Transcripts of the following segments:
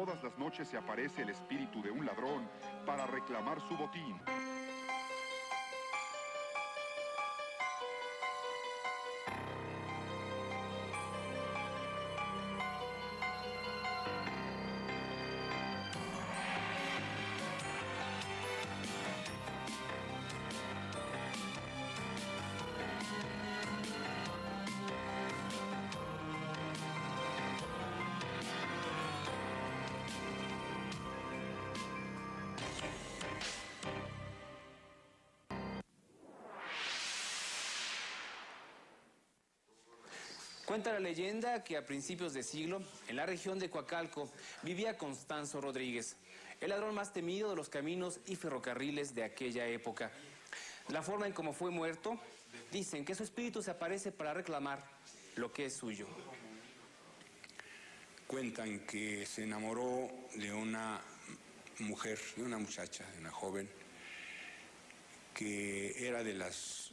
todas las noches se aparece el espíritu de un ladrón para reclamar su botín. Cuenta la leyenda que a principios de siglo, en la región de Coacalco, vivía Constanzo Rodríguez, el ladrón más temido de los caminos y ferrocarriles de aquella época. La forma en cómo fue muerto, dicen que su espíritu se aparece para reclamar lo que es suyo. Cuentan que se enamoró de una mujer, de una muchacha, de una joven, que era de las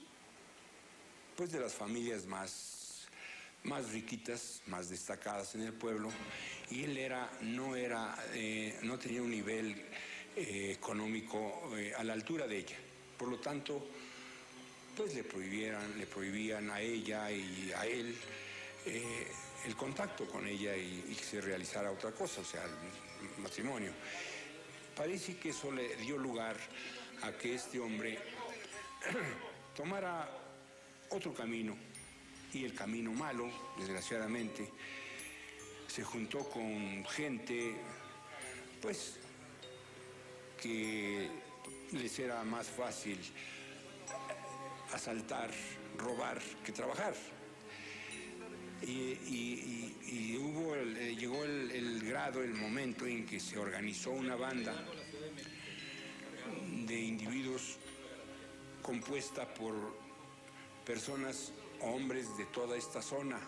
familias más riquitas, más destacadas en el pueblo, y él no tenía un nivel económico a la altura de ella. Por lo tanto, pues le prohibían a ella y a él el contacto con ella y que se realizara otra cosa, o sea, el matrimonio. Parece que eso le dio lugar a que este hombre tomara otro camino, y el camino malo, desgraciadamente. Se juntó con gente, pues, que les era más fácil asaltar, robar, que trabajar. Llegó el momento en que se organizó una banda de individuos compuesta por personas, hombres de toda esta zona.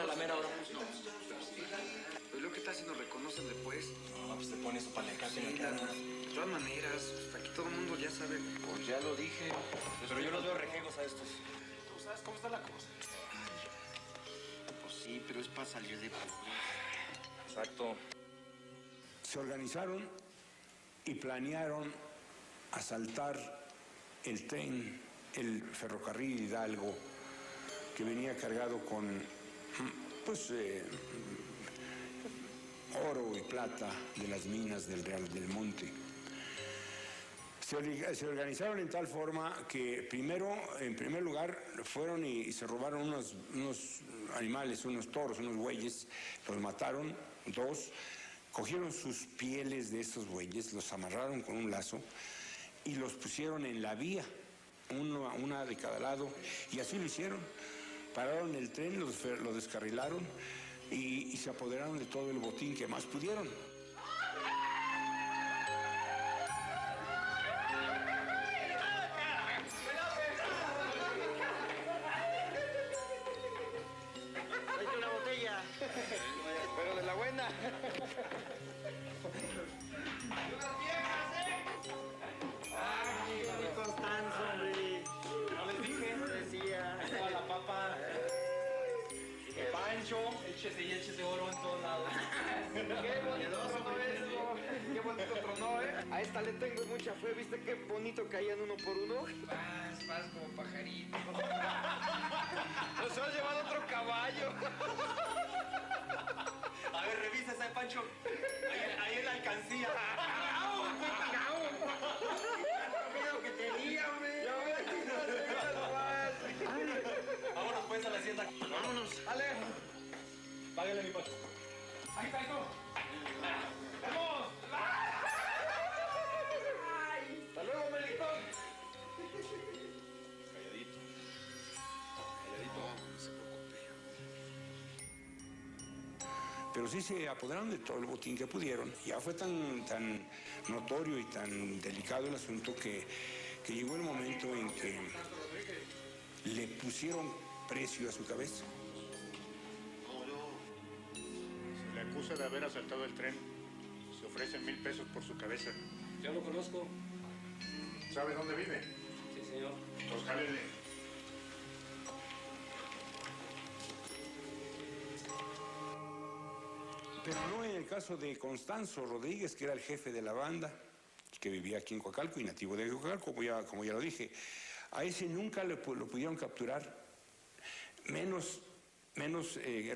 A la mera hora. Pues lo que tal si nos reconocen después. No, pues te pones para la casa. Sí, de todas maneras, aquí todo el mundo ya sabe. Pues ya lo dije. Pero yo los veo rejegos a estos. ¿Tú sabes cómo está la cosa? Pues sí, pero es para salir de pobreza. Exacto. Se organizaron y planearon asaltar el tren, el ferrocarril Hidalgo, que venía cargado con, pues, oro y plata de las minas del Real del Monte. Se organizaron en tal forma que en primer lugar, fueron y se robaron unos animales, unos toros, unos bueyes, los mataron, 2, cogieron sus pieles de esos bueyes, los amarraron con un lazo y los pusieron en la vía, una de cada lado, y así lo hicieron. Pararon el tren, lo descarrilaron y se apoderaron de todo el botín que más pudieron. Tráete una botella. Pero de la buena. ¡Ay, Constanzo, hombre! No les dije. Decía. Estaba la papa. El Pancho. Eches de oro en todos lados. ¡Qué bonito tronó eso! ¡Qué bonito tronó, A esta le tengo mucha fe. ¿Viste qué bonito caían uno por uno? Vas como pajarito. Nos has llevado otro caballo. A ver, revisa esa de Pancho. Ahí en la alcancía. Miedo que tenía, hombre. Vámonos pues a la hacienda. Vámonos. Dale. Págale mi Pancho. Ahí está, hijo. ¡Vamos! ¡Hasta luego, Melitón! Calladito. No se preocupe. Pero sí se apoderaron de todo el botín que pudieron. Ya fue tan notorio y tan delicado el asunto que llegó el momento en que le pusieron precio a su cabeza. Se le acusa de haber asaltado el tren. Se ofrecen 1,000 pesos por su cabeza. Yo lo conozco. ¿Sabe dónde vive? Sí, señor. Pues jálele. Pero no en el caso de Constanzo Rodríguez, que era el jefe de la banda, que vivía aquí en Coacalco y nativo de Coacalco, como ya lo dije. A ese nunca lo pudieron capturar, menos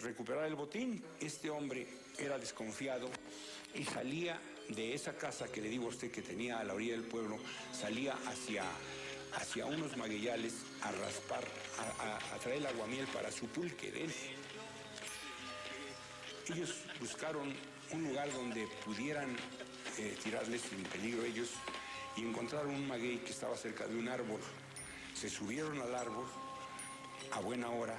recuperar el botín. Este hombre era desconfiado y salía de esa casa que le digo a usted que tenía a la orilla del pueblo, salía hacia unos magueyales a raspar, a traer el aguamiel para su pulque de él. Ellos buscaron un lugar donde pudieran tirarles sin peligro ellos y encontraron un maguey que estaba cerca de un árbol. Se subieron al árbol a buena hora,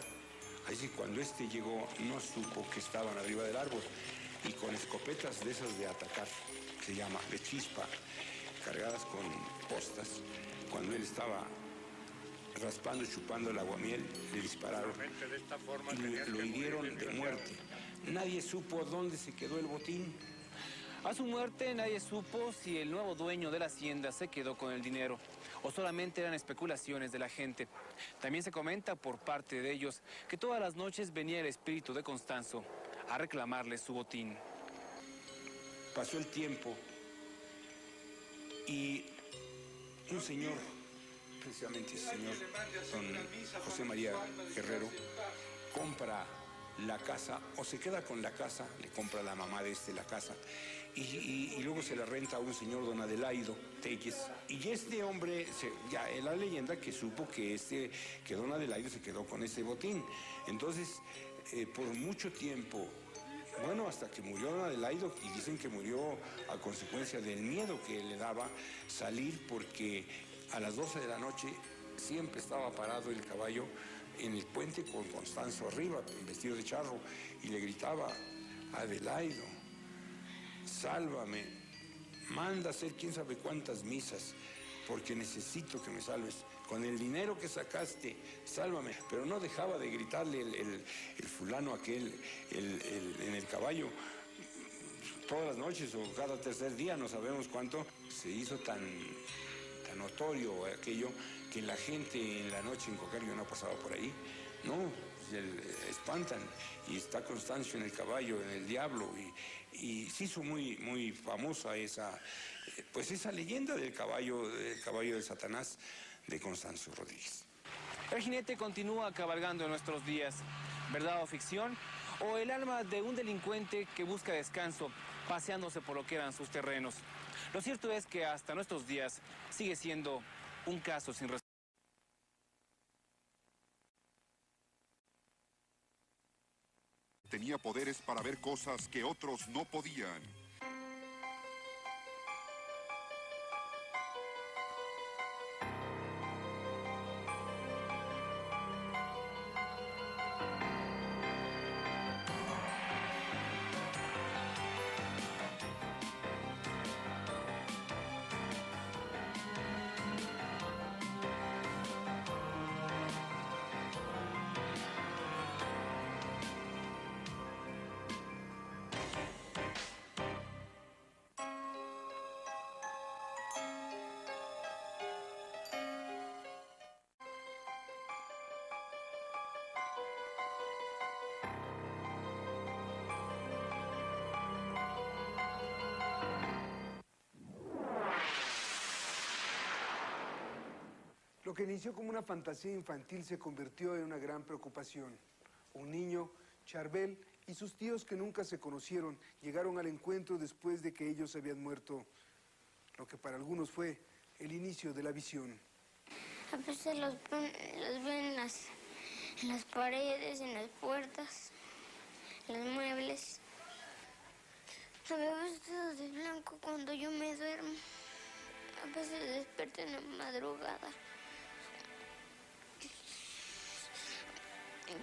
así que cuando este llegó no supo que estaban arriba del árbol y con escopetas de esas de atacar, se llama de chispa, cargadas con postas, cuando él estaba raspando y chupando el aguamiel, le dispararon y lo hirieron de muerte. Nadie supo dónde se quedó el botín. A su muerte nadie supo si el nuevo dueño de la hacienda se quedó con el dinero o solamente eran especulaciones de la gente. También se comenta por parte de ellos que todas las noches venía el espíritu de Constanzo a reclamarle su botín. Pasó el tiempo y un señor, precisamente ese señor, don José María Guerrero, compra la casa o se queda con la casa, le compra a la mamá de la casa y luego se la renta a un señor, don Adelaido Telles. Y este hombre, ya es la leyenda que supo que don Adelaido se quedó con ese botín. Entonces, por mucho tiempo, bueno, hasta que murió don Adelaido, y dicen que murió a consecuencia del miedo que le daba salir, porque a las 12 de la noche siempre estaba parado el caballo en el puente con Constanzo arriba, vestido de charro, y le gritaba: Adelaido, sálvame, manda hacer quién sabe cuántas misas, porque necesito que me salves. Con el dinero que sacaste, sálvame. Pero no dejaba de gritarle el fulano aquel en el caballo. Todas las noches o cada tercer día, no sabemos cuánto, se hizo tan notorio aquello que la gente en la noche en Coacalco no pasaba por ahí. No, espantan. Y está Constancio en el caballo, en el diablo. Y se hizo muy famosa esa leyenda del caballo de Satanás de Constanzo Rodríguez. El jinete continúa cabalgando en nuestros días. ¿Verdad o ficción? ¿O el alma de un delincuente que busca descanso paseándose por lo que eran sus terrenos? Lo cierto es que hasta nuestros días sigue siendo un caso sin resolución. Tenía poderes para ver cosas que otros no podían. Lo que inició como una fantasía infantil se convirtió en una gran preocupación. Un niño, Charbel, y sus tíos que nunca se conocieron llegaron al encuentro después de que ellos habían muerto, lo que para algunos fue el inicio de la visión. A veces los ven en las paredes, en las puertas, en los muebles. Me veo vestido de blanco cuando yo me duermo. A veces despierto en la madrugada.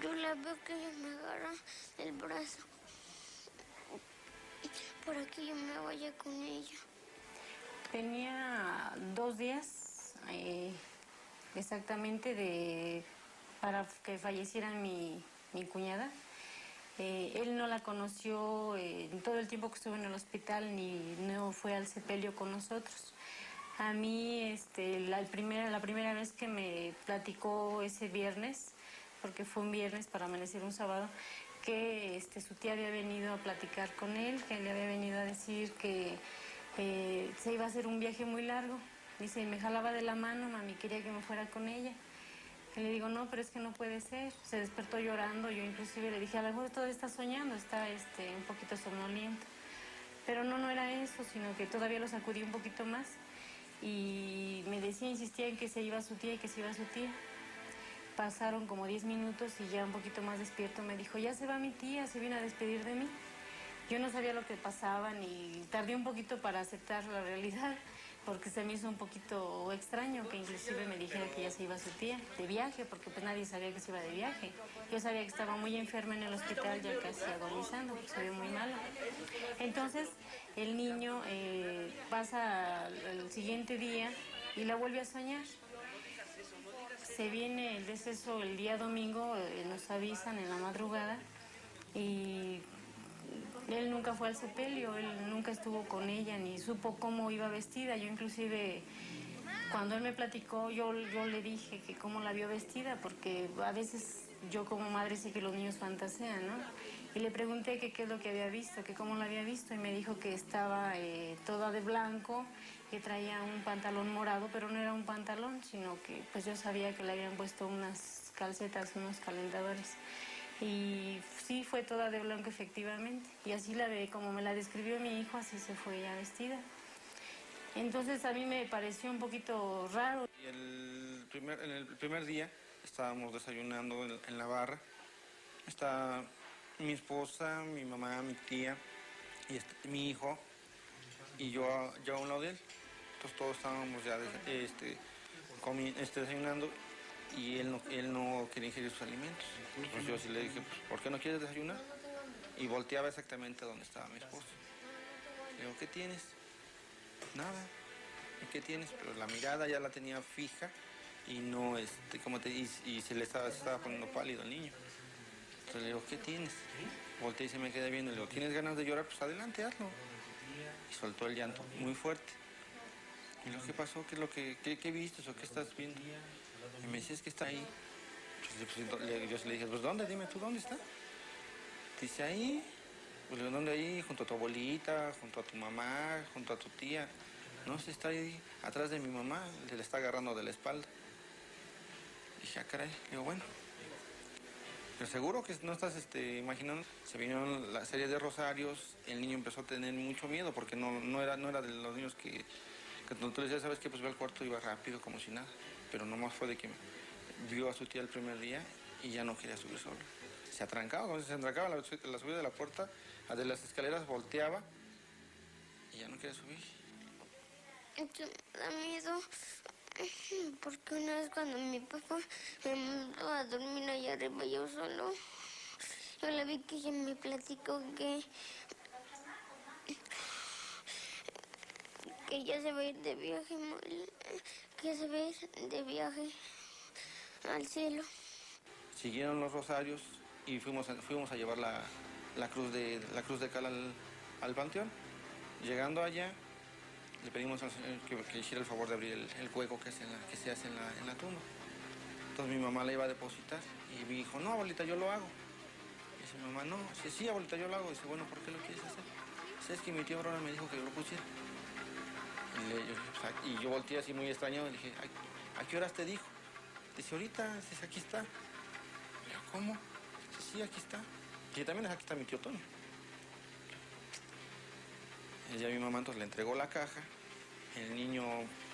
Yo la veo que ella me agarra el brazo para que yo me vaya con ella. Tenía 2 días exactamente para que falleciera mi cuñada. Él no la conoció en todo el tiempo que estuvo en el hospital, ni no fue al sepelio con nosotros. A mí la primera vez que me platicó ese viernes, porque fue un viernes para amanecer un sábado, que su tía había venido a platicar con él, que le había venido a decir que se iba a hacer un viaje muy largo. Dice, y me jalaba de la mano, mami, quería que me fuera con ella. Y le digo, no, pero es que no puede ser. Se despertó llorando, yo inclusive le dije, a lo mejor todavía está soñando, está un poquito somnoliento. Pero no era eso, sino que todavía lo sacudí un poquito más. Y me decía, insistía en que se iba su tía y que se iba su tía. Pasaron como 10 minutos y ya un poquito más despierto me dijo, ya se va mi tía, se viene a despedir de mí. Yo no sabía lo que pasaba ni tardé un poquito para aceptar la realidad, porque se me hizo un poquito extraño que inclusive me dijera que ya se iba su tía de viaje, porque pues nadie sabía que se iba de viaje. Yo sabía que estaba muy enferma en el hospital, ya casi agonizando, porque se ve muy malo. Entonces el niño pasa el siguiente día y la vuelve a soñar. Se viene el deceso el día domingo, nos avisan en la madrugada y él nunca fue al sepelio, él nunca estuvo con ella ni supo cómo iba vestida. Yo inclusive cuando él me platicó yo le dije que cómo la vio vestida, porque a veces yo como madre sé que los niños fantasean, ¿no? Y le pregunté que qué es lo que había visto, que cómo la había visto, y me dijo que estaba toda de blanco, que traía un pantalón morado, pero no era un pantalón, sino que pues yo sabía que le habían puesto unas calcetas, unos calentadores. Y sí, fue toda de blanco efectivamente, y así como me la describió mi hijo, así se fue ella vestida. Entonces a mí me pareció un poquito raro. Y en el primer día estábamos desayunando en la barra. Está mi esposa, mi mamá, mi tía, y mi hijo, y yo a un lado de él. Entonces todos estábamos ya desayunando, y él no quería ingerir sus alimentos. Entonces yo sí le dije, pues, ¿por qué no quieres desayunar? Y volteaba exactamente donde estaba mi esposa. Le digo, ¿qué tienes? Nada. ¿Y qué tienes? Pero la mirada ya la tenía fija y no, y se le estaba poniendo pálido al niño. Entonces le digo, ¿qué tienes? Volteé y se me queda viendo. Le digo, ¿tienes ganas de llorar? Pues adelante, hazlo. Y soltó el llanto muy fuerte. Y le digo, ¿qué pasó? ¿Qué viste o qué estás viendo? Y me dice, es que está ahí. Pues, yo le dije, pues ¿dónde? Dime tú, ¿dónde está? Dice, ahí. Pues le digo, ¿dónde ahí? Junto a tu abuelita, junto a tu mamá, junto a tu tía. No, se está ahí atrás de mi mamá, le está agarrando de la espalda. Dije, ah, caray. Le digo, bueno. Pero seguro que no estás imaginando. Se vinieron la serie de rosarios, el niño empezó a tener mucho miedo porque no era de los niños que tú le decías, ¿sabes qué? Pues ve al cuarto y iba rápido como si nada. Pero nomás fue de que vio a su tía el primer día y ya no quería subir solo. Se atrancaba, cuando se atrancaba la subida de la puerta, de las escaleras, volteaba y ya no quería subir. Esto me da miedo, porque una vez cuando mi papá me mandó a dormir allá arriba yo solo, yo le vi que ella me platicó que ella se va a ir de viaje, que se va a ir de viaje al cielo. Siguieron los rosarios y fuimos a llevar la cruz de cal al panteón. Llegando allá, le pedimos al Señor que hiciera el favor de abrir el hueco que se hace en la tumba. Entonces mi mamá la iba a depositar y me dijo, no, abuelita, yo lo hago. Y dice mi mamá, no, sí, abuelita, yo lo hago. Dice, bueno, ¿por qué lo quieres hacer? Dice, es que mi tío Aurora me dijo que yo lo pusiera. Y yo volteé así muy extrañado y le dije, ¿a qué horas te dijo? Dice, ahorita, dice, aquí está. Le digo, ¿cómo? Dice, sí, aquí está. Y también aquí está mi tío Tony. Ella, mi mamá, entonces le entregó la caja. El niño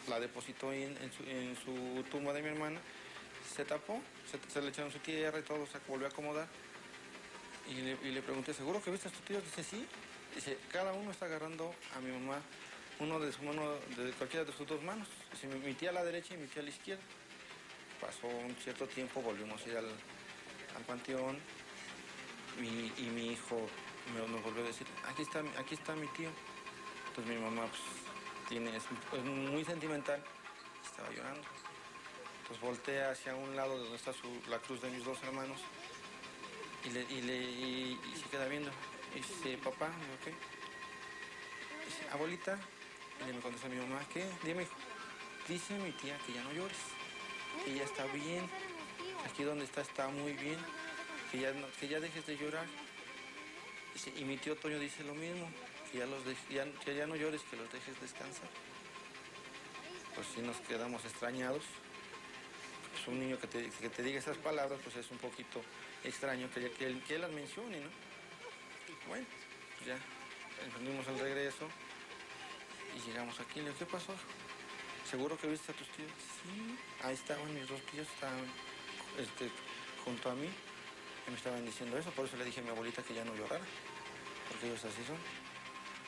la depositó en su tumba de mi hermana. Se tapó, se le echaron su tierra y todo, se volvió a acomodar. Y le pregunté, ¿seguro que viste a tu tío? Dice, sí. Dice, cada uno está agarrando a mi mamá, uno de su mano, de cualquiera de sus dos manos. Dice, mi tía a la derecha y mi tía a la izquierda. Pasó un cierto tiempo, volvimos a ir al panteón. Y mi hijo nos volvió a decir, aquí está mi tío. Entonces mi mamá es muy sentimental, estaba llorando. Entonces voltea hacia un lado de donde está la cruz de mis dos hermanos y se queda viendo. Y dice, papá, digo, ¿qué? Dice, abuelita, y me contesta mi mamá, ¿qué? Dime, hijo. Dice mi tía que ya no llores, que ella está bien, aquí donde está muy bien. que ya dejes de llorar. Dice, y mi tío Toño dice lo mismo, que ya no llores, que los dejes descansar. Pues sí nos quedamos extrañados. Pues un niño que te diga esas palabras, pues es un poquito extraño que él las mencione, ¿no? Bueno, pues ya emprendimos el regreso y llegamos aquí. Le digo, ¿qué pasó? ¿Seguro que viste a tus tíos? Sí, ahí estaban mis 2 tíos, estaban junto a mí, y me estaban diciendo eso. Por eso le dije a mi abuelita que ya no llorara, porque ellos así son.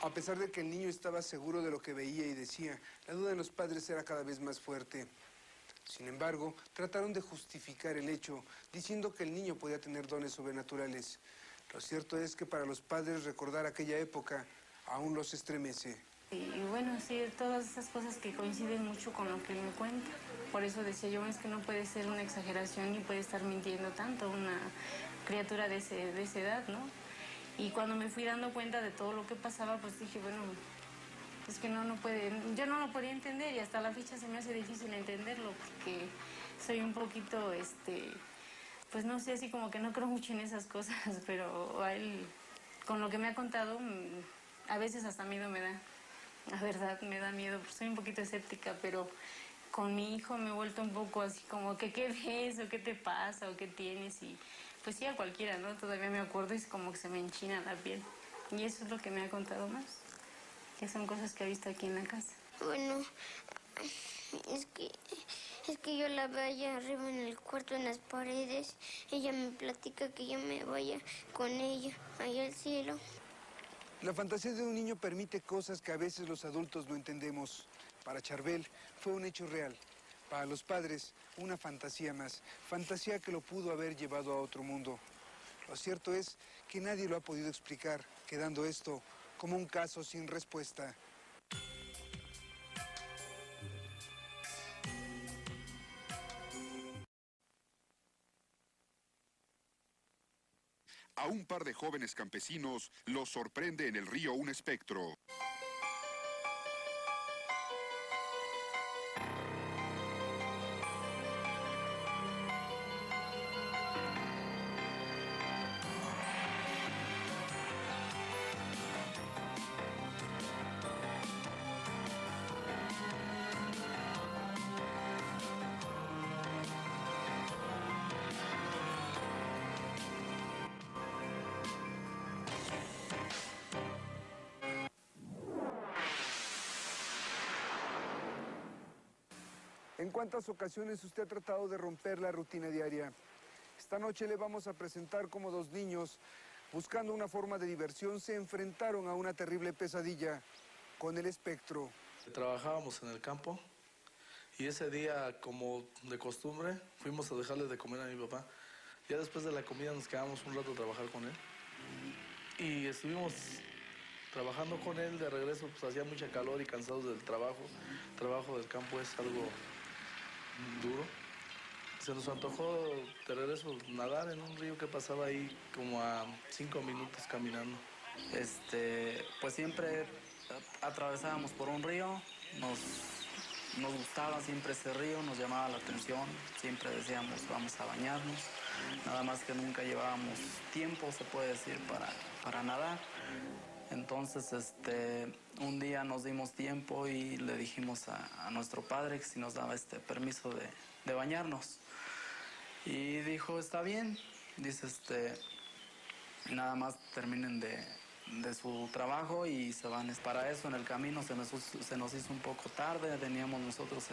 A pesar de que el niño estaba seguro de lo que veía y decía, la duda de los padres era cada vez más fuerte. Sin embargo, trataron de justificar el hecho, diciendo que el niño podía tener dones sobrenaturales. Lo cierto es que para los padres recordar aquella época aún los estremece. Y bueno, sí, todas esas cosas que coinciden mucho con lo que él me cuenta. Por eso decía yo, es que no puede ser una exageración ni puede estar mintiendo tanto una criatura de esa edad, ¿no? Y cuando me fui dando cuenta de todo lo que pasaba, pues dije, bueno, es que no puede, yo no lo podía entender y hasta la fecha se me hace difícil entenderlo porque soy un poquito, pues no sé, así como que no creo mucho en esas cosas, pero a él, con lo que me ha contado, a veces hasta miedo me da. La verdad, me da miedo, porque soy un poquito escéptica, pero con mi hijo me he vuelto un poco así como que ¿qué ves? ¿O qué te pasa? ¿O qué tienes? Y pues sí, a cualquiera, ¿no? Todavía me acuerdo y es como que se me enchina la piel. Y eso es lo que me ha contado más, que son cosas que ha visto aquí en la casa. Bueno, es que yo la veo allá arriba en el cuarto, en las paredes. Ella me platica que yo me vaya con ella, allá al cielo. La fantasía de un niño permite cosas que a veces los adultos no entendemos. Para Charbel fue un hecho real. Para los padres, una fantasía más. Fantasía que lo pudo haber llevado a otro mundo. Lo cierto es que nadie lo ha podido explicar, quedando esto como un caso sin respuesta. A un par de jóvenes campesinos los sorprende en el río un espectro. ¿En cuántas ocasiones usted ha tratado de romper la rutina diaria? Esta noche le vamos a presentar cómo 2 niños, buscando una forma de diversión, se enfrentaron a una terrible pesadilla con el espectro. Trabajábamos en el campo y ese día, como de costumbre, fuimos a dejarle de comer a mi papá. Ya después de la comida nos quedamos un rato a trabajar con él y estuvimos trabajando con él. De regreso pues hacía mucha calor y cansados del trabajo. El trabajo del campo es algo duro. Se nos antojó de regreso nadar en un río que pasaba ahí como a 5 minutos caminando. Pues siempre atravesábamos por un río, nos gustaba siempre ese río, nos llamaba la atención, siempre decíamos vamos a bañarnos, nada más que nunca llevábamos tiempo, se puede decir, para nadar. Entonces, un día nos dimos tiempo y le dijimos a nuestro padre que si nos daba permiso de bañarnos. Y dijo, está bien. Dice, nada más terminen de su trabajo y se van. Para eso, en el camino se nos hizo un poco tarde. Veníamos nosotros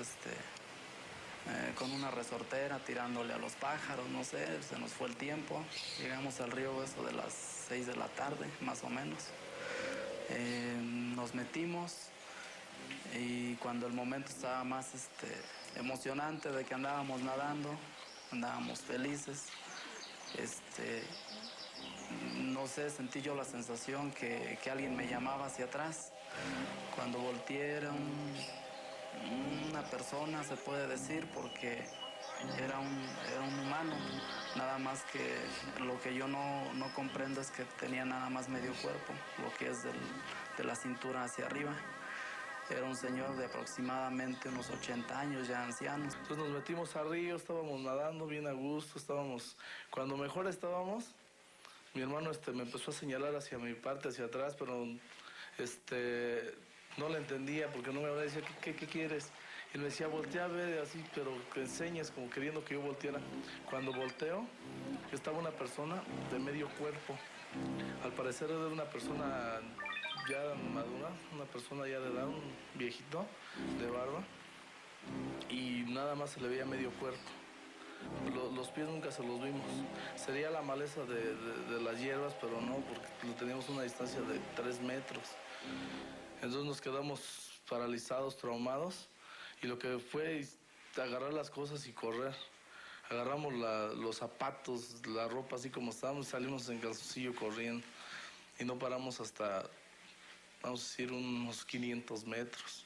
con una resortera tirándole a los pájaros, no sé, se nos fue el tiempo. Llegamos al río eso de las 6 de la tarde, más o menos. Nos metimos y cuando el momento estaba más emocionante de que andábamos nadando, andábamos felices, no sé, sentí yo la sensación que alguien me llamaba hacia atrás. Cuando volteé era una persona, se puede decir, porque era un humano, nada más que lo que yo no comprendo es que tenía nada más medio cuerpo, lo que es de la cintura hacia arriba. Era un señor de aproximadamente unos 80 años, ya anciano. Entonces nos metimos al río, estábamos nadando bien a gusto, cuando mejor estábamos, mi hermano me empezó a señalar hacia mi parte, hacia atrás, pero no le entendía porque no me hablaba, decía, ¿qué quieres? Y me decía, voltea a ver así, pero que enseñes, como queriendo que yo volteara. Cuando volteo, estaba una persona de medio cuerpo. Al parecer era una persona ya madura, una persona ya de edad, un viejito de barba, y nada más se le veía medio cuerpo. Los pies nunca se los vimos. Sería la maleza de las hierbas, pero no, porque lo teníamos a una distancia de 3 metros. Entonces nos quedamos paralizados, traumados, y lo que fue agarrar las cosas y correr. Agarramos los zapatos, la ropa así como estábamos, salimos en calzoncillo corriendo. Y no paramos hasta, vamos a decir, unos 500 metros.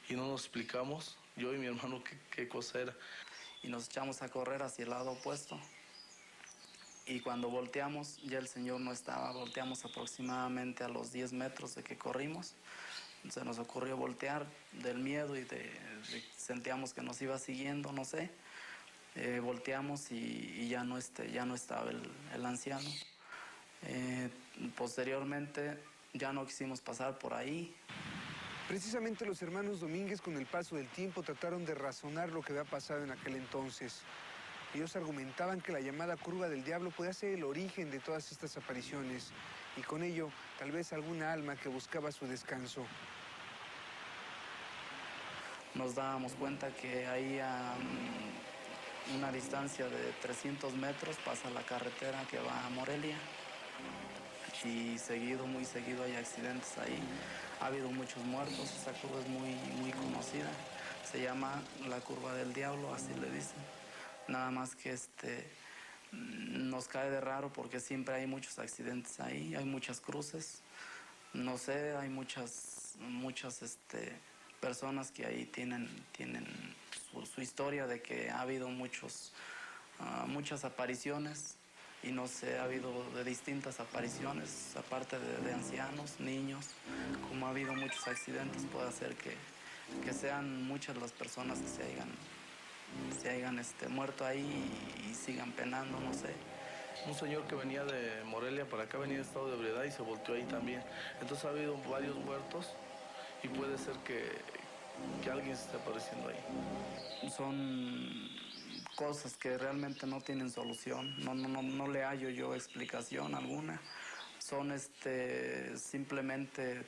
Y no nos explicamos, yo y mi hermano, qué cosa era. Y nos echamos a correr hacia el lado opuesto. Y cuando volteamos, ya el señor no estaba. Volteamos aproximadamente a los 10 metros de que corrimos. Se nos ocurrió voltear del miedo y sentíamos que nos iba siguiendo, no sé. Volteamos y ya no estaba el anciano. Posteriormente ya no quisimos pasar por ahí. Precisamente los hermanos Domínguez, con el paso del tiempo, trataron de razonar lo que había pasado en aquel entonces. Ellos argumentaban que la llamada curva del diablo podía ser el origen de todas estas apariciones y con ello tal vez alguna alma que buscaba su descanso. Nos dábamos cuenta que ahí a una distancia de 300 metros pasa la carretera que va a Morelia y muy seguido hay accidentes ahí. Ha habido muchos muertos, esta curva es muy conocida. Se llama la curva del diablo, así le dicen. Nada más que nos cae de raro porque siempre hay muchos accidentes ahí, hay muchas cruces. No sé, hay muchas personas que ahí tienen su historia de que ha habido muchas apariciones. Y no sé, ha habido de distintas apariciones, aparte de ancianos, niños. Como ha habido muchos accidentes, puede hacer que sean muchas las personas que se hayan muerto ahí y sigan penando, no sé. Un señor que venía de Morelia para acá venía en estado de ebriedad y se volteó ahí también. Entonces ha habido varios muertos y puede ser que alguien se esté apareciendo ahí. Son cosas que realmente no tienen solución, no le hallo yo explicación alguna. Son simplemente,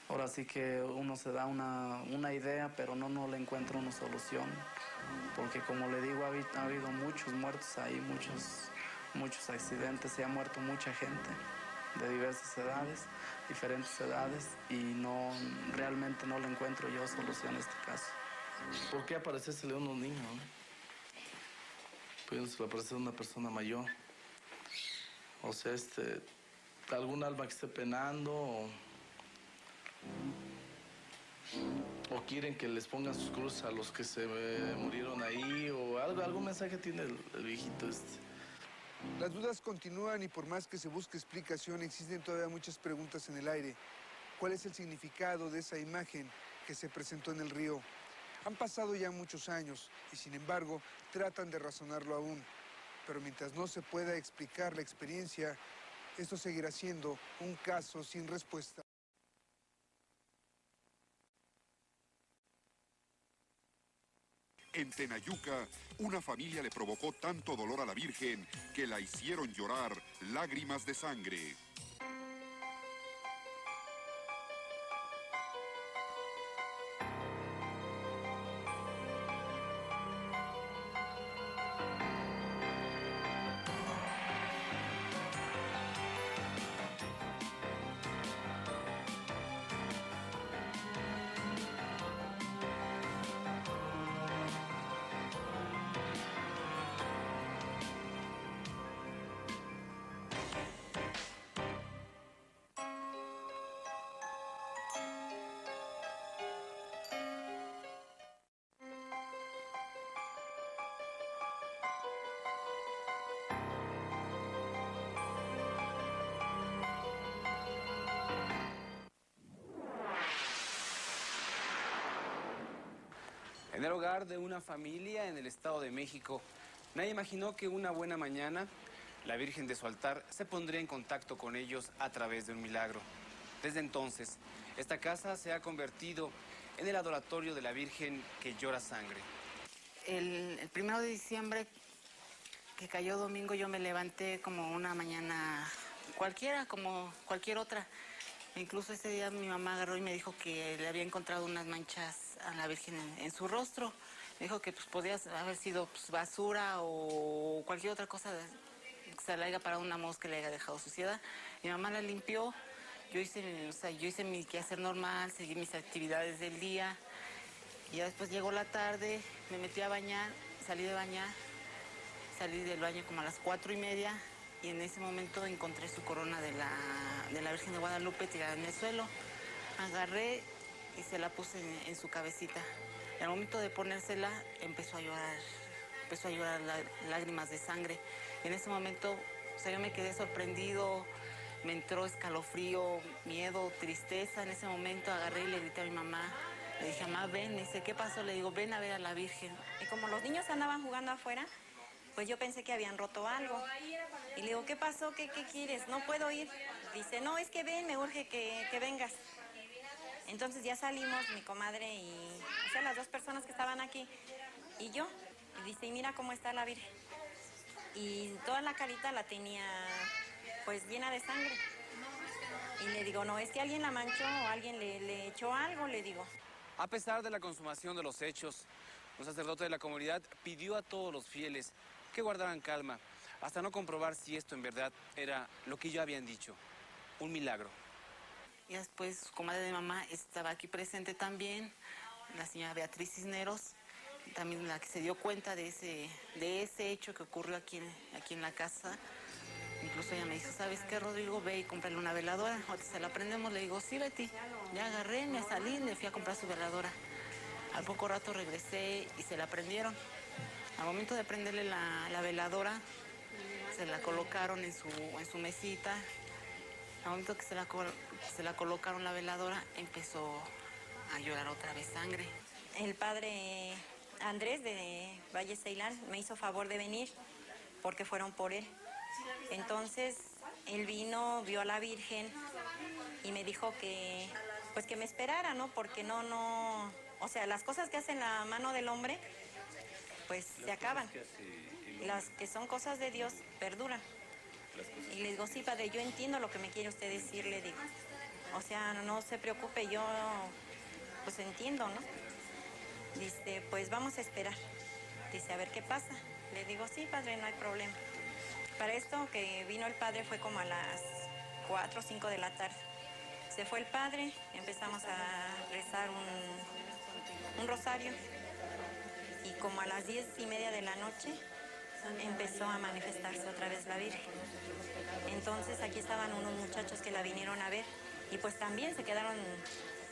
ahora sí que uno se da una idea, pero no le encuentra una solución, porque como le digo, ha habido muchos muertos ahí, muchos accidentes, se ha muerto mucha gente de diversas edades, diferentes edades, y realmente no le encuentro yo solución a este caso. ¿Por qué aparecérsele a unos niños? Pues le aparece a una persona mayor. O sea, algún alma que esté penando o quieren que les pongan sus cruces a los que se murieron ahí o algún mensaje tiene el viejito Las dudas continúan y por más que se busque explicación, existen todavía muchas preguntas en el aire. ¿Cuál es el significado de esa imagen que se presentó en el río? Han pasado ya muchos años y sin embargo tratan de razonarlo aún. Pero mientras no se pueda explicar la experiencia, esto seguirá siendo un caso sin respuesta. En Tenayuca, una familia le provocó tanto dolor a la Virgen que la hicieron llorar lágrimas de sangre. En el hogar de una familia en el Estado de México, nadie imaginó que una buena mañana la Virgen de su altar se pondría en contacto con ellos a través de un milagro. Desde entonces, esta casa se ha convertido en el adoratorio de la Virgen que llora sangre. El 1 de diciembre, que cayó domingo, yo me levanté como una mañana cualquiera, como cualquier otra. Incluso ese día mi mamá agarró y me dijo que le había encontrado unas manchas a la Virgen en su rostro. Me dijo que pues, podía haber sido pues, basura o cualquier otra cosa que se le haya parado una mosca y le haya dejado suciedad. Mi mamá la limpió, yo hice mi quehacer normal, seguí mis actividades del día. Y ya después llegó la tarde, me metí a bañar, salí de bañar, salí del baño como a las 4:30 y en ese momento encontré su corona de la Virgen de Guadalupe tirada en el suelo. Agarré y se la puse en su cabecita. Y al momento de ponérsela empezó a llorar lágrimas de sangre. Y en ese momento, yo me quedé sorprendido, me entró escalofrío, miedo, tristeza. En ese momento agarré y le grité a mi mamá. Le dije, mamá, ven. Me dice, ¿qué pasó? Le digo, ven a ver a la Virgen. Y como los niños andaban jugando afuera, pues yo pensé que habían roto algo. Y le digo, ¿qué pasó? ¿Qué quieres? No puedo ir. Dice, no, es que ven, me urge que vengas. Entonces ya salimos, mi comadre y las dos personas que estaban aquí y yo. Y dice, y mira cómo está la Virgen. Y toda la carita la tenía pues llena de sangre. Y le digo, no, es que alguien la manchó o alguien le echó algo, le digo. A pesar de la consumación de los hechos, un sacerdote de la comunidad pidió a todos los fieles que guardaran calma hasta no comprobar si esto en verdad era lo que ya habían dicho, un milagro. Y después su comadre de mamá estaba aquí presente también, la señora Beatriz Cisneros, también la que se dio cuenta de ese hecho que ocurrió aquí en la casa. Incluso ella me dijo, ¿sabes qué, Rodrigo? Ve y cómprale una veladora. Ahorita se la prendemos. Le digo, sí, Betty. Ya agarré, me salí, le fui a comprar su veladora. Al poco rato regresé y se la prendieron. Al momento de prenderle la veladora, se la colocaron en su mesita. Al momento que se la colocaron la veladora, empezó a llorar otra vez sangre. El padre Andrés de Valle Ceilán me hizo favor de venir porque fueron por él. Entonces, él vino, vio a la Virgen y me dijo que me esperara, ¿no? Porque o sea, las cosas que hace la mano del hombre, pues se acaban. Las que son cosas de Dios perduran. Y le digo, sí, padre, yo entiendo lo que me quiere usted decir, le digo. O sea, no se preocupe, yo pues entiendo, ¿no? Dice, pues vamos a esperar. Dice, a ver qué pasa. Le digo, sí, padre, no hay problema. Para esto que vino el padre fue como a las 4 o 5 de la tarde. Se fue el padre, empezamos a rezar un rosario y como a las 10:30 de la noche empezó a manifestarse otra vez la Virgen. Entonces aquí estaban unos muchachos que la vinieron a ver y pues también se quedaron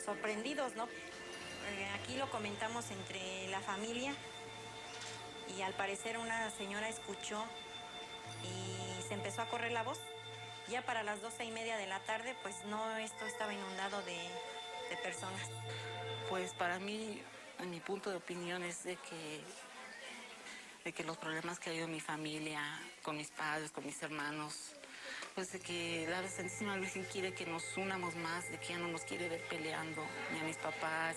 sorprendidos, ¿no? Aquí lo comentamos entre la familia y al parecer una señora escuchó y se empezó a correr la voz. Ya para las 12:30 de la tarde, pues esto estaba inundado de personas. Pues para mí, en mi punto de opinión es de que los problemas que ha habido en mi familia, con mis padres, con mis hermanos, pues de que la Santísima Virgen quiere que nos unamos más, de que ya no nos quiere ver peleando, ni a mis papás,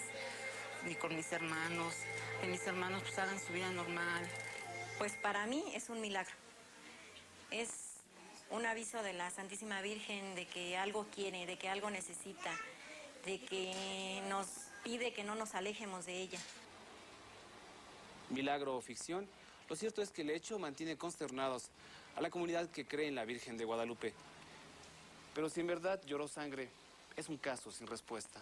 ni con mis hermanos, que mis hermanos pues hagan su vida normal. Pues para mí es un milagro. Es un aviso de la Santísima Virgen de que algo quiere, de que algo necesita, de que nos pide que no nos alejemos de ella. Milagro o ficción, lo cierto es que el hecho mantiene consternados a la comunidad que cree en la Virgen de Guadalupe. Pero si en verdad lloró sangre, es un caso sin respuesta.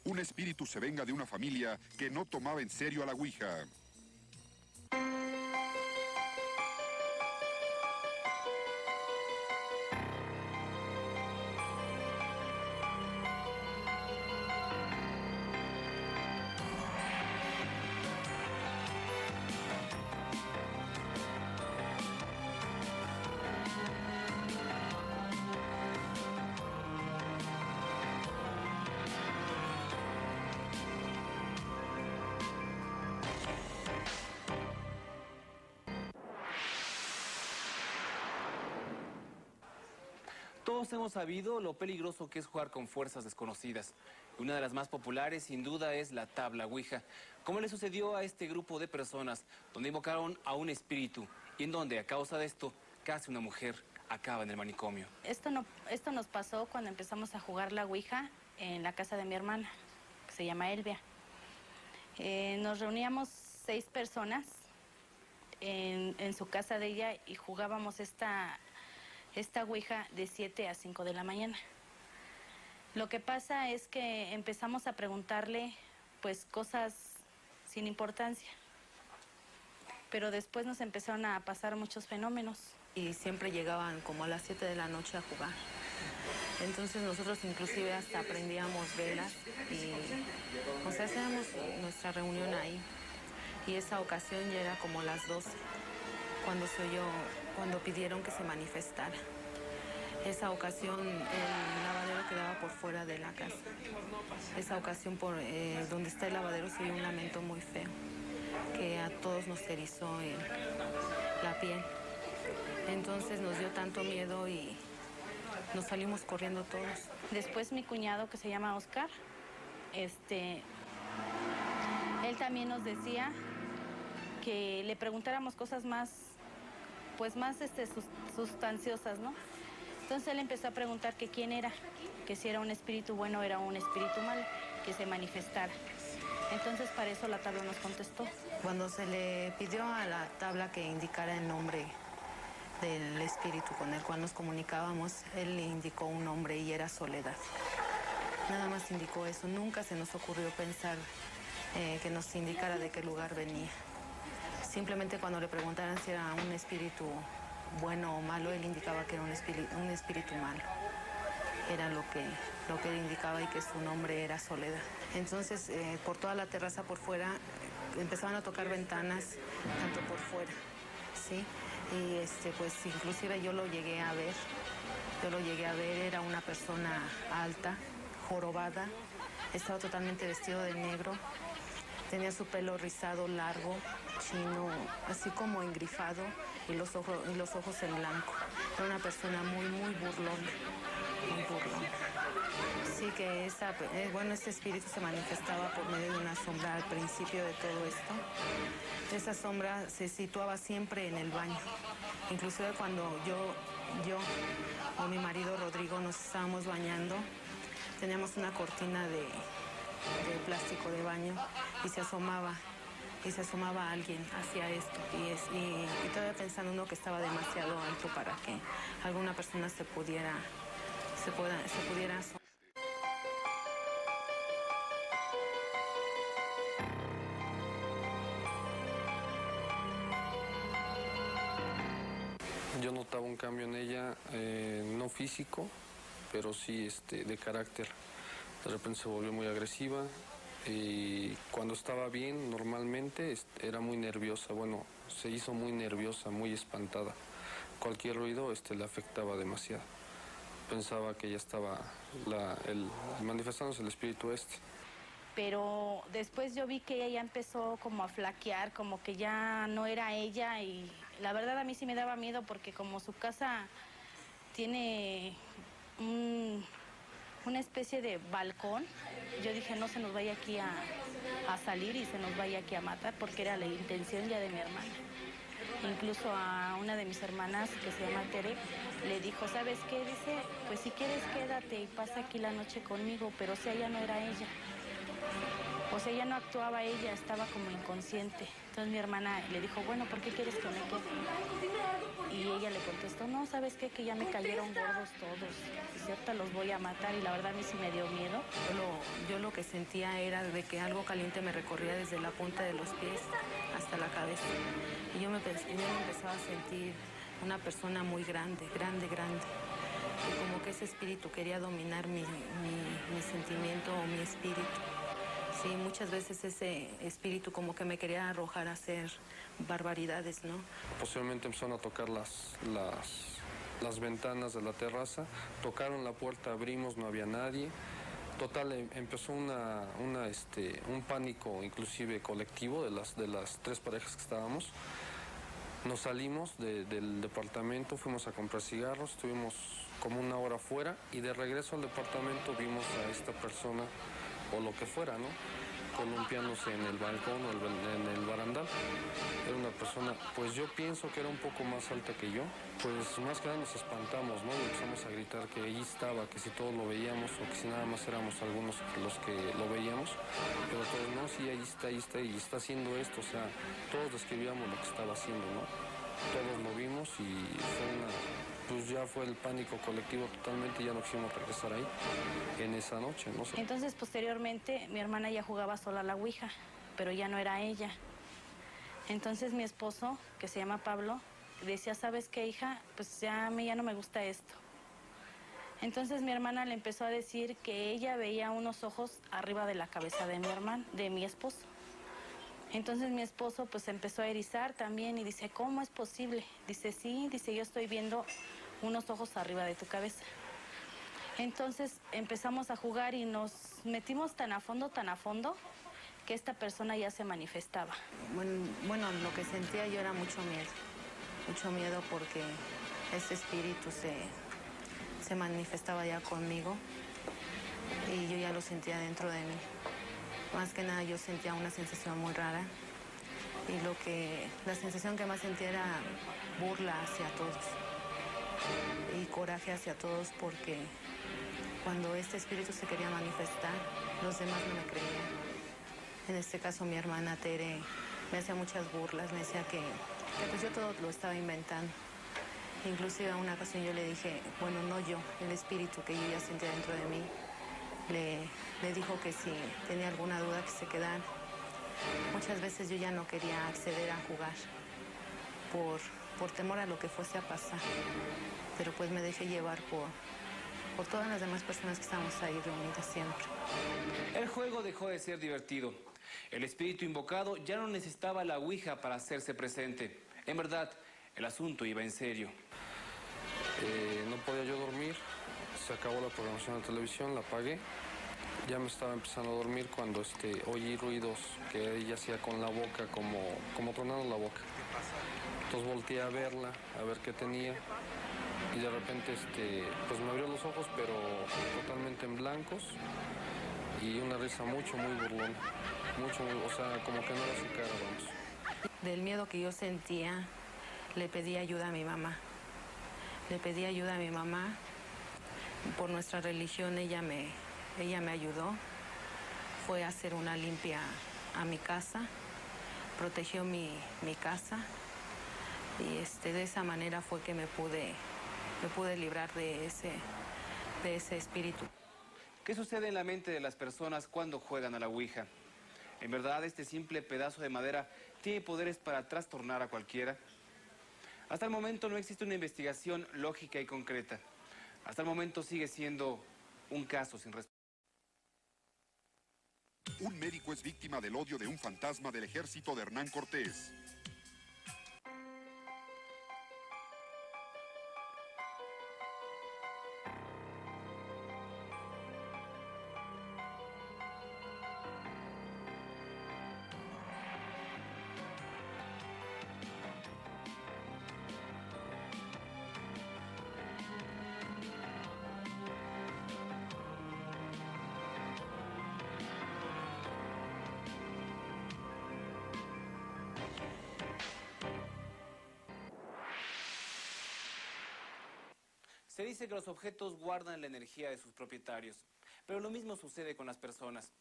Un espíritu se venga de una familia que no tomaba en serio a la Ouija. Todos hemos sabido lo peligroso que es jugar con fuerzas desconocidas. Una de las más populares, sin duda, es la tabla ouija. ¿Cómo le sucedió a este grupo de personas donde invocaron a un espíritu y en donde, a causa de esto, casi una mujer acaba en el manicomio? Esto nos pasó cuando empezamos a jugar la ouija en la casa de mi hermana, que se llama Elvia. Nos reuníamos 6 personas en su casa de ella y jugábamos esta ouija de 7 a 5 de la mañana. Lo que pasa es que empezamos a preguntarle pues cosas sin importancia, pero después nos empezaron a pasar muchos fenómenos. Y siempre llegaban como a las 7 de la noche a jugar. Entonces nosotros inclusive hasta prendíamos velas y o sea, hacíamos nuestra reunión ahí. Y esa ocasión ya era como las 12, cuando pidieron que se manifestara. Esa ocasión el lavadero quedaba por fuera de la casa. Esa ocasión donde está el lavadero se oyó un lamento muy feo, que a todos nos erizó la piel. Entonces nos dio tanto miedo y nos salimos corriendo todos. Después mi cuñado, que se llama Oscar, él también nos decía que le preguntáramos cosas más sustanciosas, ¿no? Entonces él empezó a preguntar que quién era, que si era un espíritu bueno o era un espíritu malo, que se manifestara. Entonces para eso la tabla nos contestó. Cuando se le pidió a la tabla que indicara el nombre del espíritu con el cual nos comunicábamos, él le indicó un nombre y era Soledad. Nada más indicó eso. Nunca se nos ocurrió pensar que nos indicara de qué lugar venía. Simplemente cuando le preguntaran si era un espíritu bueno o malo, él indicaba que era un espíritu malo. Era lo que él indicaba y que su nombre era Soledad. Entonces, por toda la terraza por fuera, empezaban a tocar ventanas, tanto por fuera, ¿sí? Y pues inclusive yo lo llegué a ver, era una persona alta, jorobada, estaba totalmente vestido de negro, tenía su pelo rizado, largo, chino, así como engrifado, y los ojos en blanco. Era una persona muy, muy burlona, muy burlona. Sí que este espíritu se manifestaba por medio de una sombra al principio de todo esto. Esa sombra se situaba siempre en el baño. Inclusive cuando yo o mi marido Rodrigo nos estábamos bañando, teníamos una cortina de plástico de baño y se asomaba alguien hacia esto y todavía pensando uno que estaba demasiado alto para que alguna persona se pudiera asomar. Yo notaba un cambio en ella, no físico, pero sí de carácter. De repente se volvió muy agresiva y cuando estaba bien, normalmente era muy nerviosa. Bueno, se hizo muy nerviosa, muy espantada. Cualquier ruido le afectaba demasiado. Pensaba que ya estaba manifestándose el espíritu Pero después yo vi que ella empezó como a flaquear, como que ya no era ella y la verdad a mí sí me daba miedo porque como su casa tiene una especie de balcón, yo dije no se nos vaya aquí a salir y se nos vaya aquí a matar porque era la intención ya de mi hermana. Incluso a una de mis hermanas que se llama Tere le dijo, ¿sabes qué? Dice, pues si quieres quédate y pasa aquí la noche conmigo, pero o sea, ella no era ella. O sea, ella no actuaba, ella estaba como inconsciente. Entonces mi hermana le dijo, bueno, ¿por qué quieres que me quede? Y ella le contestó, no, ¿sabes qué? Que ya me cayeron gordos todos. Y ahorita los voy a matar y la verdad a mí sí me dio miedo. Yo lo que sentía era de que algo caliente me recorría desde la punta de los pies hasta la cabeza. Y yo me empezaba a sentir una persona muy grande, grande, grande. Y como que ese espíritu quería dominar mi sentimiento o mi espíritu. Sí, muchas veces ese espíritu como que me quería arrojar a hacer barbaridades, ¿no? Posiblemente empezaron a tocar las ventanas de la terraza, tocaron la puerta, abrimos, no había nadie. Total, empezó un pánico inclusive colectivo de las 3 parejas que estábamos. Nos salimos del departamento, fuimos a comprar cigarros, estuvimos como una hora fuera y de regreso al departamento vimos a esta persona o lo que fuera, ¿no? Columpiándose en el balcón o en el barandal. Era una persona, pues yo pienso que era un poco más alta que yo. Pues más que nada nos espantamos, ¿no? Y empezamos a gritar que allí estaba, que si todos lo veíamos o que si nada más éramos algunos los que lo veíamos. Pero todos, no, sí, ahí está y está haciendo esto. O sea, todos describíamos lo que estaba haciendo, ¿no? Todos lo vimos y pues ya fue el pánico colectivo totalmente, ya no quisimos regresar ahí en esa noche, ¿no? Entonces, posteriormente, mi hermana ya jugaba sola a la ouija, pero ya no era ella. Entonces, mi esposo, que se llama Pablo, decía, ¿sabes qué, hija? Pues ya a mí ya no me gusta esto. Entonces, mi hermana le empezó a decir que ella veía unos ojos arriba de la cabeza de mi esposo. Entonces mi esposo pues empezó a erizar también y dice, ¿cómo es posible? Dice, sí, dice, yo estoy viendo unos ojos arriba de tu cabeza. Entonces empezamos a jugar y nos metimos tan a fondo, que esta persona ya se manifestaba. Bueno, lo que sentía yo era mucho miedo porque ese espíritu se manifestaba ya conmigo y yo ya lo sentía dentro de mí. Más que nada yo sentía una sensación muy rara y la sensación que más sentía era burla hacia todos y coraje hacia todos porque cuando este espíritu se quería manifestar, los demás no me creían. En este caso mi hermana Tere me hacía muchas burlas, me decía que pues yo todo lo estaba inventando. Inclusive a una ocasión yo le dije, bueno, no yo, el espíritu que yo ya sentía dentro de mí, le dijo que si tenía alguna duda que se quedara. Muchas veces yo ya no quería acceder a jugar por temor a lo que fuese a pasar, pero pues me dejé llevar por todas las demás personas que estábamos ahí reunidas siempre. El juego dejó de ser divertido. El espíritu invocado ya no necesitaba la ouija para hacerse presente. En verdad, el asunto iba en serio. No podía yo dormir, se acabó la programación de televisión, la apagué. Ya me estaba empezando a dormir cuando oí ruidos que ella hacía con la boca, como tronando la boca. Entonces volteé a verla, a ver qué tenía. Y de repente pues me abrió los ojos, pero totalmente en blancos. Y una risa muy burlona. O sea, como que no era su cara, vamos. Del miedo que yo sentía, le pedí ayuda a mi mamá. Le pedí ayuda a mi mamá. Por nuestra religión ella me ayudó. Fue a hacer una limpia a mi casa. Protegió mi casa. Y de esa manera fue que me pude librar de ese espíritu. ¿Qué sucede en la mente de las personas cuando juegan a la ouija? ¿En verdad este simple pedazo de madera tiene poderes para trastornar a cualquiera? Hasta el momento no existe una investigación lógica y concreta. Hasta el momento sigue siendo un caso sin respuesta. Un médico es víctima del odio de un fantasma del ejército de Hernán Cortés. Se dice que los objetos guardan la energía de sus propietarios, pero lo mismo sucede con las personas.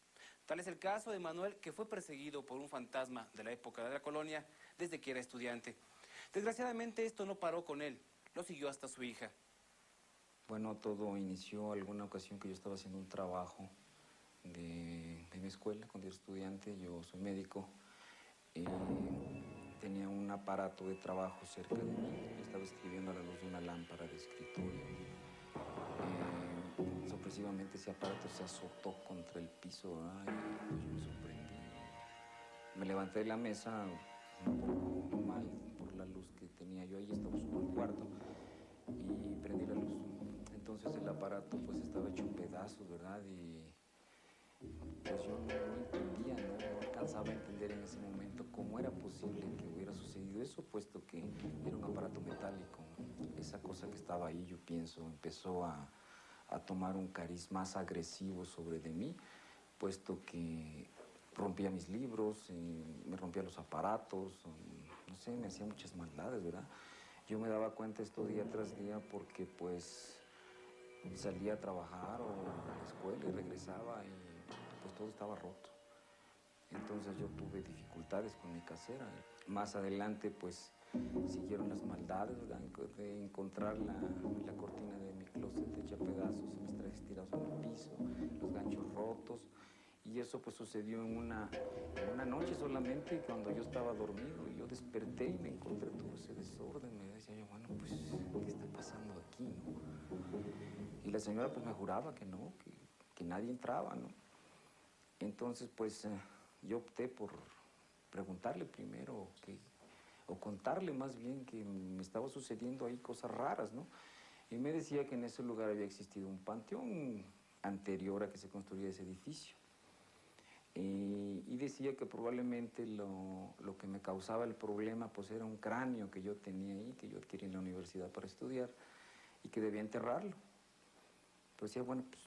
Tal es el caso de Manuel, que fue perseguido por un fantasma de la época de la colonia desde que era estudiante. Desgraciadamente esto no paró con él, lo siguió hasta su hija. Bueno, todo inició alguna ocasión que yo estaba haciendo un trabajo de mi escuela cuando era estudiante. Yo soy médico. Tenía un aparato de trabajo cerca de mí. Estaba escribiendo a la luz de una lámpara de escritorio. Sorpresivamente ese aparato se azotó contra el piso. Ay, pues yo me sorprendí. Me levanté de la mesa un poco mal por la luz que tenía yo ahí. Estaba oscuro el cuarto y prendí la luz. Entonces el aparato pues estaba hecho pedazos, ¿verdad? Y pues yo no entendía, no alcanzaba a entender en ese momento cómo era posible que hubiera sucedido eso, puesto que era un aparato metálico. Esa cosa que estaba ahí, yo pienso, empezó a tomar un cariz más agresivo sobre de mí, puesto que rompía mis libros, me rompía los aparatos, no sé, me hacía muchas maldades, ¿verdad? Yo me daba cuenta esto día tras día porque pues salía a trabajar o a la escuela y regresaba y pues todo estaba roto. Entonces yo tuve dificultades con mi casera. Más adelante pues siguieron las maldades, ¿verdad? De encontrar la cortina de mi closet hecha pedazos, mis trajes tirados en el piso, los ganchos rotos. Y eso pues sucedió en una noche solamente, cuando yo estaba dormido. Y yo desperté y me encontré todo ese desorden. Me decía yo, bueno, pues, ¿qué está pasando aquí, no? Y la señora pues me juraba que no, que nadie entraba, ¿no? Entonces pues yo opté por preguntarle primero o contarle más bien que me estaba sucediendo ahí cosas raras, ¿no? Y me decía que en ese lugar había existido un panteón anterior a que se construyera ese edificio. Y decía que probablemente lo que me causaba el problema pues era un cráneo que yo tenía ahí, que yo adquirí en la universidad para estudiar y que debía enterrarlo. Pero decía, bueno, pues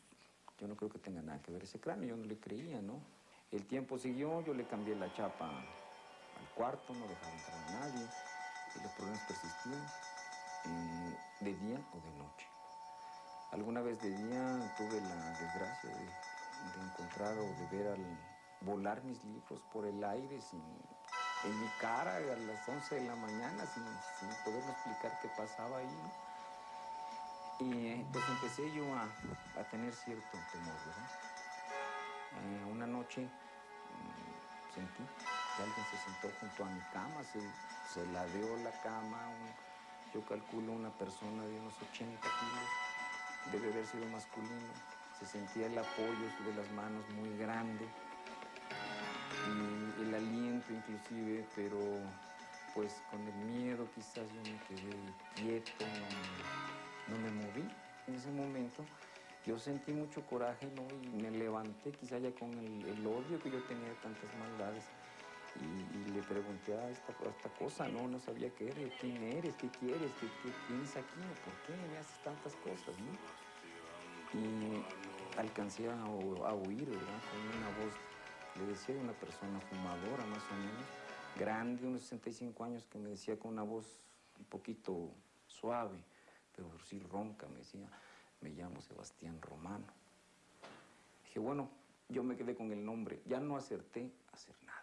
yo no creo que tenga nada que ver ese cráneo, yo no le creía, ¿no? El tiempo siguió, yo le cambié la chapa al cuarto, no dejaba entrar a nadie y los problemas persistían de día o de noche. Alguna vez de día tuve la desgracia de encontrar o de ver volar mis libros por el aire en mi cara a las 11 de la mañana sin poderme explicar qué pasaba ahí, ¿no? Y pues empecé yo a tener cierto temor, ¿verdad? Una noche sentí que alguien se sentó junto a mi cama, se ladeó la cama, yo calculo una persona de unos 80 kilos, debe haber sido masculino, se sentía el apoyo de las manos muy grande, y el aliento inclusive, pero pues con el miedo quizás yo me quedé quieto, no me moví. En ese momento yo sentí mucho coraje, ¿no? Y me levanté quizá ya con el odio que yo tenía de tantas maldades y le pregunté a esta cosa, no sabía qué era, quién eres, qué quieres, qué tienes aquí, ¿por qué me haces tantas cosas, no? Y alcancé a oír, ¿verdad? Con una voz, le decía, de una persona fumadora más o menos, grande, unos 65 años, que me decía con una voz un poquito suave, pero sí ronca, me decía, me llamo Sebastián Romano. Dije, bueno, yo me quedé con el nombre, ya no acerté a hacer nada.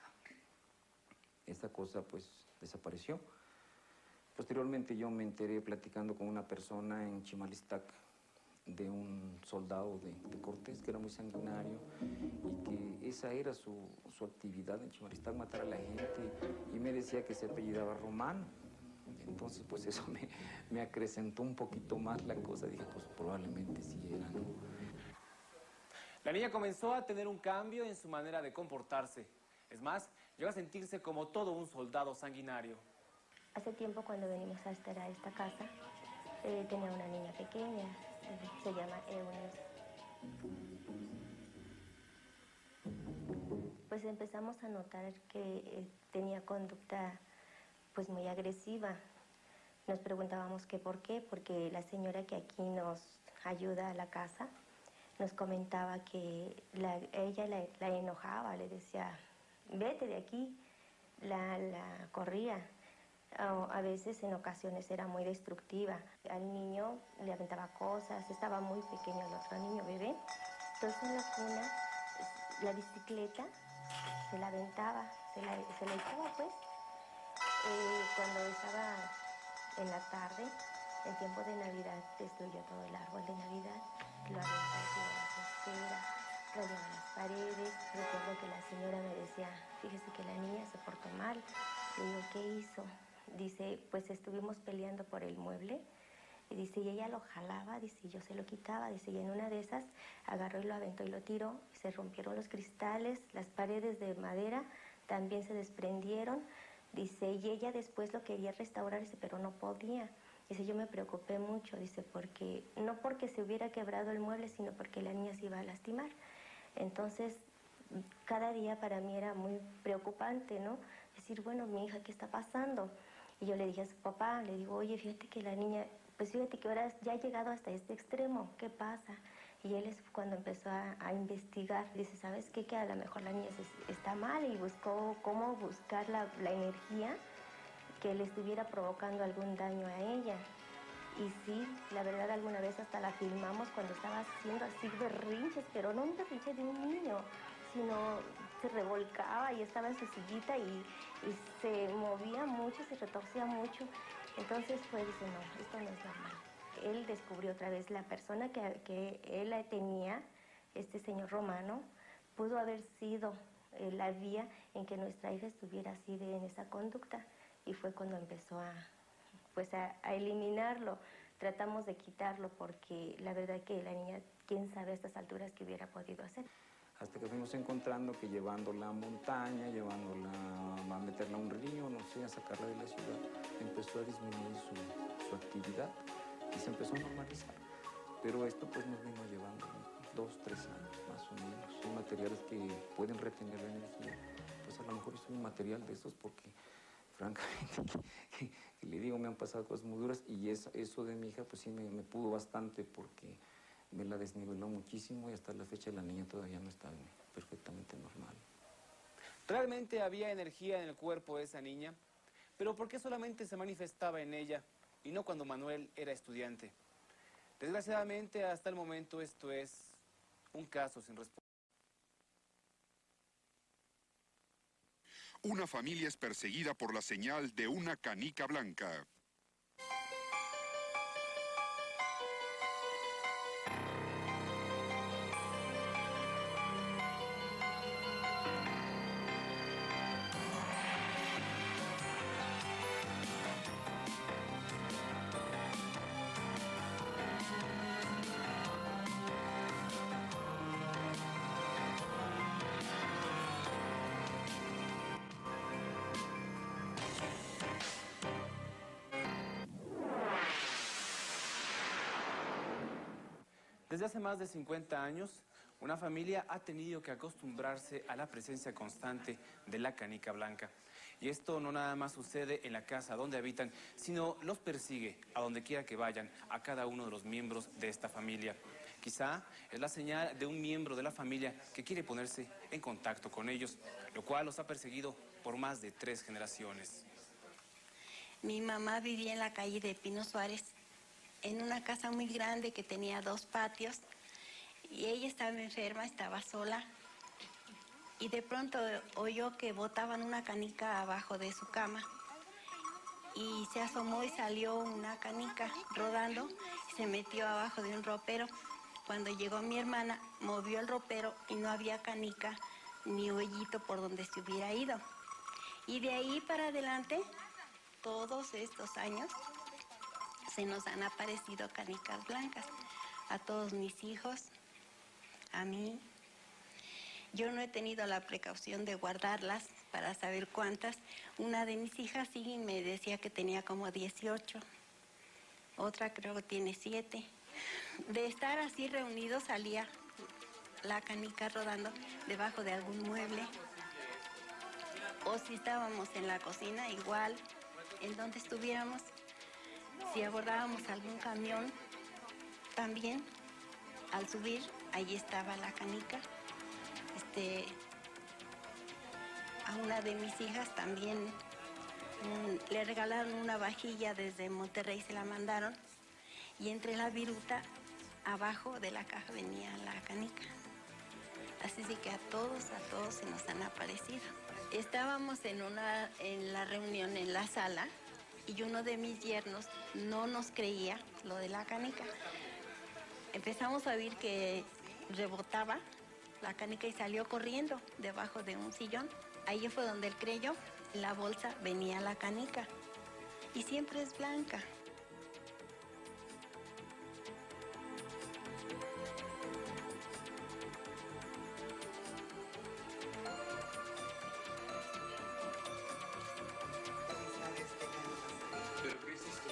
Esta cosa pues desapareció. Posteriormente yo me enteré platicando con una persona en Chimalistac de un soldado de Cortés que era muy sanguinario y que esa era su actividad en Chimalistac, matar a la gente, y me decía que se apellidaba Romano. Entonces pues eso me acrecentó un poquito más la cosa. Dije, pues probablemente sí era, ¿no? La niña comenzó a tener un cambio en su manera de comportarse. Es más, llegó a sentirse como todo un soldado sanguinario. Hace tiempo, cuando venimos a estar a esta casa, tenía una niña pequeña, se llama Eunice. Pues empezamos a notar que tenía conducta pues muy agresiva. Nos preguntábamos que por qué, porque la señora que aquí nos ayuda a la casa nos comentaba que ella la enojaba, le decía, vete de aquí, la corría. A veces, en ocasiones, era muy destructiva. Al niño le aventaba cosas, estaba muy pequeño el otro niño, bebé. Entonces en la cuna, la bicicleta se la aventaba, se la echaba pues. Cuando estaba en la tarde, en tiempo de Navidad, destruyó todo el árbol de Navidad, lo aventó hacia la costera, rayaba las paredes. Recuerdo que la señora me decía, fíjese que la niña se portó mal. Le digo, ¿qué hizo? Dice, pues estuvimos peleando por el mueble, y dice, y ella lo jalaba, dice, y yo se lo quitaba, dice, y en una de esas agarró y lo aventó y lo tiró, y se rompieron los cristales, las paredes de madera también se desprendieron, dice, y ella después lo quería restaurar, dice, pero no podía. Dice, yo me preocupé mucho, dice, porque no porque se hubiera quebrado el mueble, sino porque la niña se iba a lastimar. Entonces, cada día para mí era muy preocupante, ¿no? Decir, bueno, mi hija, ¿qué está pasando? Y yo le dije a su papá, le digo, oye, fíjate que la niña, pues fíjate que ahora ya ha llegado hasta este extremo, ¿qué pasa? Y él es cuando empezó a investigar, dice, ¿sabes qué? Que a lo mejor la niña está mal, y buscó cómo buscar la energía que le estuviera provocando algún daño a ella. Y sí, la verdad, alguna vez hasta la filmamos cuando estaba haciendo así berrinches, pero no un berrinche de un niño, sino se revolcaba y estaba en su sillita y se movía mucho, se retorcía mucho. Entonces pues dice, no, esto no es normal. Él descubrió otra vez la persona que él tenía, este señor Romano, pudo haber sido la vía en que nuestra hija estuviera así en esa conducta. Y fue cuando empezó a eliminarlo. Tratamos de quitarlo porque la verdad que la niña, quién sabe a estas alturas qué hubiera podido hacer. Hasta que fuimos encontrando que llevándola a montaña, llevándola a meterla a un río, no sé, a sacarla de la ciudad, empezó a disminuir su actividad y se empezó a normalizar. Pero esto pues nos vino llevando 2, 3 años más o menos. Son materiales que pueden retener la energía. Pues a lo mejor es un material de esos porque francamente, que le digo, me han pasado cosas muy duras y eso de mi hija pues sí me pudo bastante porque me la desniveló muchísimo y hasta la fecha la niña todavía no está perfectamente normal. Realmente había energía en el cuerpo de esa niña, pero ¿por qué solamente se manifestaba en ella y no cuando Manuel era estudiante? Desgraciadamente, hasta el momento esto es un caso sin respuesta. Una familia es perseguida por la señal de una canica blanca. Desde hace más de 50 años, una familia ha tenido que acostumbrarse a la presencia constante de la canica blanca. Y esto no nada más sucede en la casa donde habitan, sino los persigue a donde quiera que vayan, a cada uno de los miembros de esta familia. Quizá es la señal de un miembro de la familia que quiere ponerse en contacto con ellos, lo cual los ha perseguido por más de 3 generaciones. Mi mamá vivía en la calle de Pino Suárez, en una casa muy grande que tenía 2 patios, y ella estaba enferma, estaba sola, y de pronto oyó que botaban una canica abajo de su cama, y se asomó y salió una canica rodando, y se metió abajo de un ropero. Cuando llegó mi hermana, movió el ropero y no había canica ni hoyito por donde se hubiera ido. Y de ahí para adelante, todos estos años, se nos han aparecido canicas blancas a todos mis hijos, a mí. Yo no he tenido la precaución de guardarlas para saber cuántas. Una de mis hijas sí me decía que tenía como 18. Otra creo que tiene 7. De estar así reunidos salía la canica rodando debajo de algún mueble. O si estábamos en la cocina, igual, en donde estuviéramos. Si abordábamos algún camión, también al subir, ahí estaba la canica. A una de mis hijas también le regalaron una vajilla desde Monterrey, se la mandaron, y entre la viruta, abajo de la caja venía la canica. Así que a todos se nos han aparecido. Estábamos en la reunión en la sala, y uno de mis yernos no nos creía lo de la canica. Empezamos a oír que rebotaba la canica y salió corriendo debajo de un sillón. Ahí fue donde él creyó. En la bolsa venía la canica y siempre es blanca. ¿Pero qué es esto?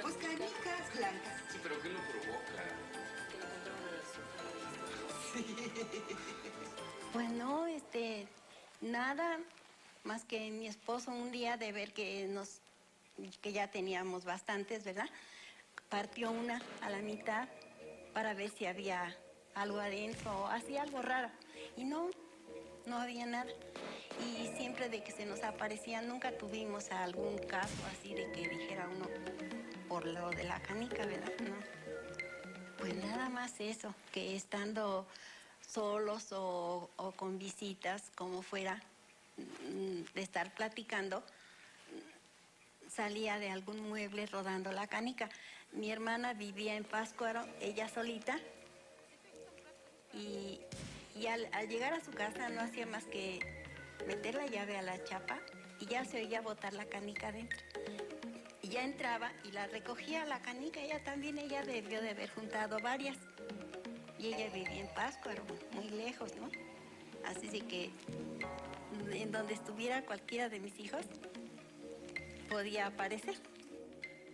Pues canicas blancas. Sí, pero ¿qué lo provoca? Pues no, nada, más que mi esposo un día de ver que ya teníamos bastantes, ¿verdad? Partió una a la mitad para ver si había algo adentro, hacía algo raro. Y no había nada. Y siempre de que se nos aparecía, nunca tuvimos algún caso así de que dijera uno por lo de la canica, ¿verdad? No. Pues nada más eso, que estando solos o con visitas, como fuera, de estar platicando, salía de algún mueble rodando la canica. Mi hermana vivía en Pátzcuaro, ella solita, y al llegar a su casa no hacía más que meter la llave a la chapa y ya se oía botar la canica adentro. Y ya entraba y la recogía la canica, ella debió de haber juntado varias. Y ella vivía en Pátzcuaro, muy lejos, ¿no? Así de que en donde estuviera cualquiera de mis hijos, podía aparecer.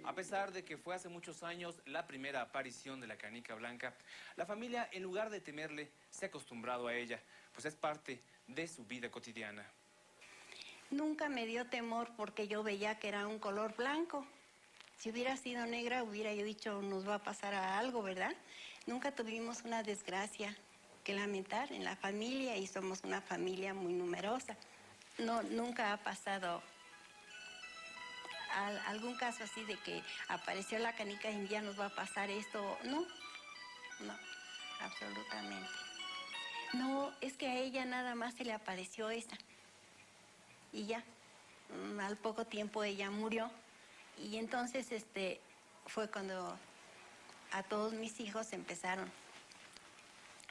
A pesar de que fue hace muchos años la primera aparición de la canica blanca, la familia, en lugar de temerle, se ha acostumbrado a ella, pues es parte de su vida cotidiana. Nunca me dio temor porque yo veía que era un color blanco. Si hubiera sido negra, hubiera yo dicho, nos va a pasar algo, ¿verdad? Nunca tuvimos una desgracia que lamentar en la familia y somos una familia muy numerosa. No, nunca ha pasado algún caso así de que apareció la canica y ya nos va a pasar esto. No, absolutamente. No, es que a ella nada más se le apareció esa. Y ya, al poco tiempo ella murió. Y entonces fue cuando a todos mis hijos empezaron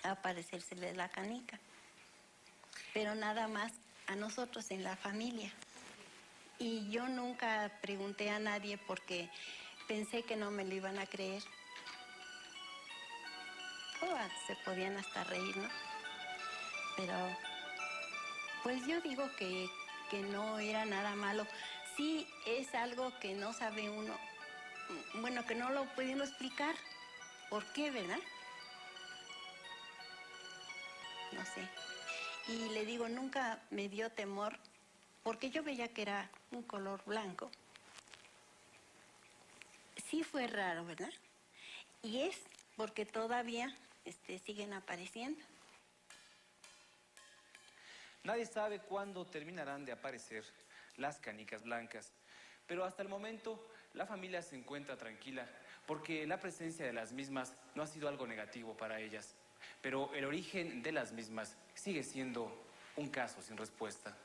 a aparecérseles la canica. Pero nada más a nosotros en la familia. Y yo nunca pregunté a nadie porque pensé que no me lo iban a creer. Se podían hasta reír, ¿no? Pero pues yo digo que no era nada malo. Sí es algo que no sabe uno, bueno, que no lo puede uno explicar. ¿Por qué, verdad? No sé. Y le digo, nunca me dio temor, porque yo veía que era un color blanco. Sí fue raro, ¿verdad? Y es porque todavía siguen apareciendo. Nadie sabe cuándo terminarán de aparecer las canicas blancas, pero hasta el momento la familia se encuentra tranquila porque la presencia de las mismas no ha sido algo negativo para ellas, pero el origen de las mismas sigue siendo un caso sin respuesta.